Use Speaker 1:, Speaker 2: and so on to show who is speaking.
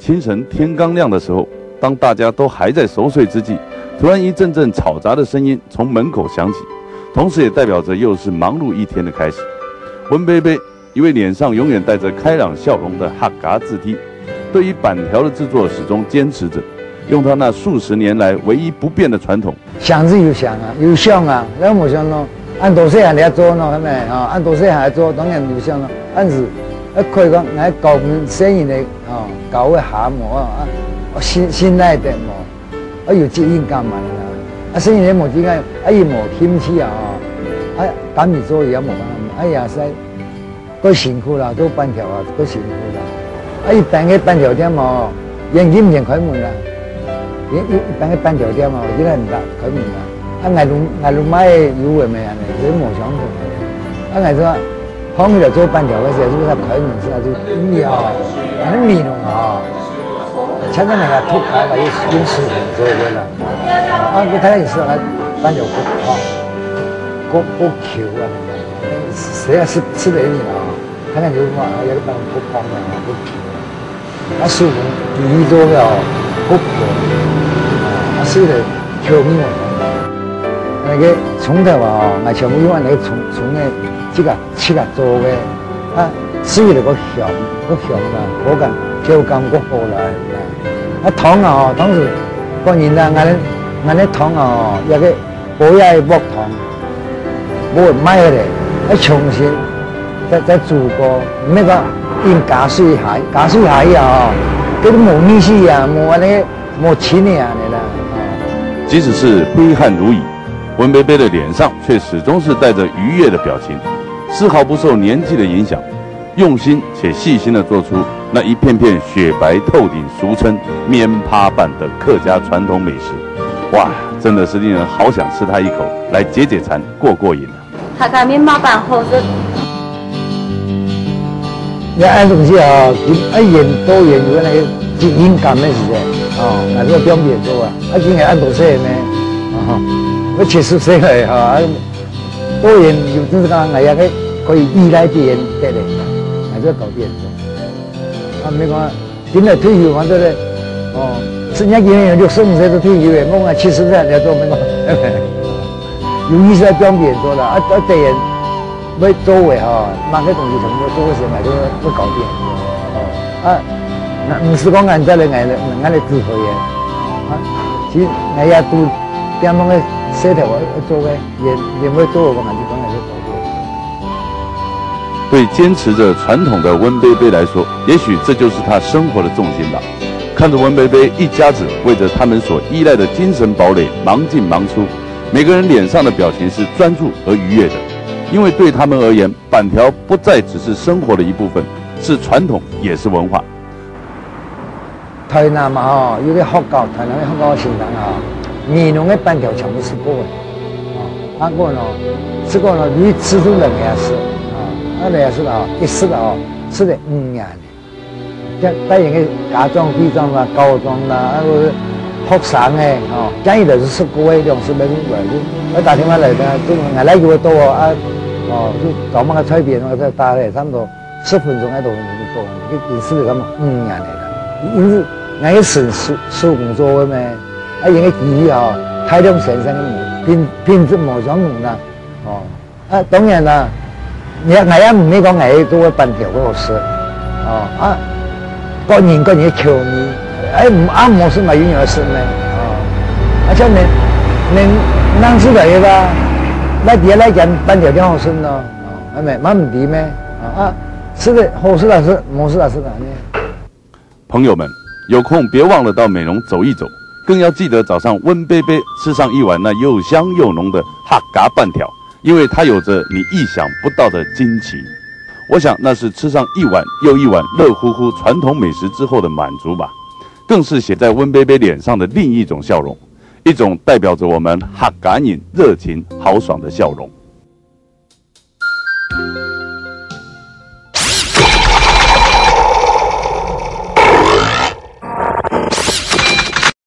Speaker 1: 清晨天刚亮的时候，当大家都还在熟睡之际，突然一阵阵嘈杂的声音从门口响起，同时也代表着又是忙碌一天的开始。温贝贝，一位脸上永远带着开朗笑容的客家字体，对于板条的制作始终坚持着，用他那数十年来唯一不变的传统。
Speaker 2: 想是有想啊，有想啊，那冇想咯。按大细汉来做咯，係咪啊？按大細漢來做，當然有想咯。按是可以講，喺舊門生意嚟哦，搞個下模啊，新來的模，有責任感嘛啦。生意嚟冇點解？要冇興趣啊，咁而做也冇辦法。呀使，都辛苦啦，都板條啊，都辛苦啦。一般嘅板條店哦，現金唔開門啦，一般嘅板條店哦，依家唔得開門啦。我哋買有嘅咩啊？你冇想過。我說，後面就做板條嘅時候，就是開門時候就料，那米弄啊，現在那個土卡吧，用師傅做的啦。我睇也是那板條不球啊，誰也吃得你啊？看看就話有個板不胖啊，不球。那師傅第一做嘅不球，是的球米我。那個從頭啊，我全部用那個從的這個切個做的，至於那個香啦，口感口感個好啦。糖啊，當時當然啦，我哋糖啊，有個保養木糖，冇買回來，重新再煮過，那個用加水下啊，嗰啲冇米絲啊，冇錢的啊，你啦。
Speaker 1: 即使是揮汗如雨。温贝贝的脸上却始终是带着愉悦的表情，丝毫不受年纪的影响，用心且细心地做出那一片片雪白透顶，俗称面趴板的客家传统美食。哇，真的是令人好想吃它一口，来解解馋，过瘾啊！
Speaker 3: 客家面趴板好吃。
Speaker 2: 你按东西啊，盐多盐有那个敏感的时间哦，那个表面做啊，今天按多些呢，我70歲嚟嚇，多人有就是講係一個可以依賴啲人得嚟，係都搞啲人做。你講點嚟退休講到咧？哦，人家人65歲都退休嘅，我70歲嚟做咩講？有意思係幫別人做啦，啲人要做嘅嚇，買個東西從做嘅時候都搞啲人做。那唔是講人家嚟智慧嘅，其實人家都點樣嘅。這條我做嘅，也沒做過，就當然是搞的。
Speaker 1: 对坚持着传统的温贝贝来说，也许这就是他生活的重心吧。看着温贝贝一家子为着他们所依赖的精神堡垒忙进忙出，每个人脸上的表情是专注而愉悦的，因为对他们而言，板条不再只是生活的一部分，是传统，也是文化。
Speaker 2: 台南嘛，有啲學校，台南嘅學校嘅先生啊。面弄的板條全部吃過的，我呢吃過呢，你吃出2年吃，2年吃了，一吃了吃了5年的，像帶人嘅家長、弟長啦、高中啦，學生嘅，講伊就是吃過的，2、4年來的，我打電話來的，就我來給我多就搞乜個菜片，我再打嚟，差唔多10分鐘喺度就做，一吃了咁5年嚟啦，因為我嘅手工做嘅咩？因為技藝大量生產嘅品質冇相同啦，當然啦，我也唔係講我做嘅板條好食，各人嘅口味，冇事咪永遠食咩，而且你能吃嚟㗎，那啲來講板條點好食咯，係咪？蠻唔掂咩？吃的好吃的是，冇吃的是哪呢？
Speaker 1: 朋友們，有空別忘了到美濃走一走。更要記得早上温貝貝吃上一碗那又香又濃的客家板條，因為它有着你意想不到的驚奇。我想那是吃上一碗又一碗熱乎乎傳統美食之後的滿足吧，更是寫在温貝貝臉上的另一種笑容，一種代表着我們客家人熱情豪爽的笑容。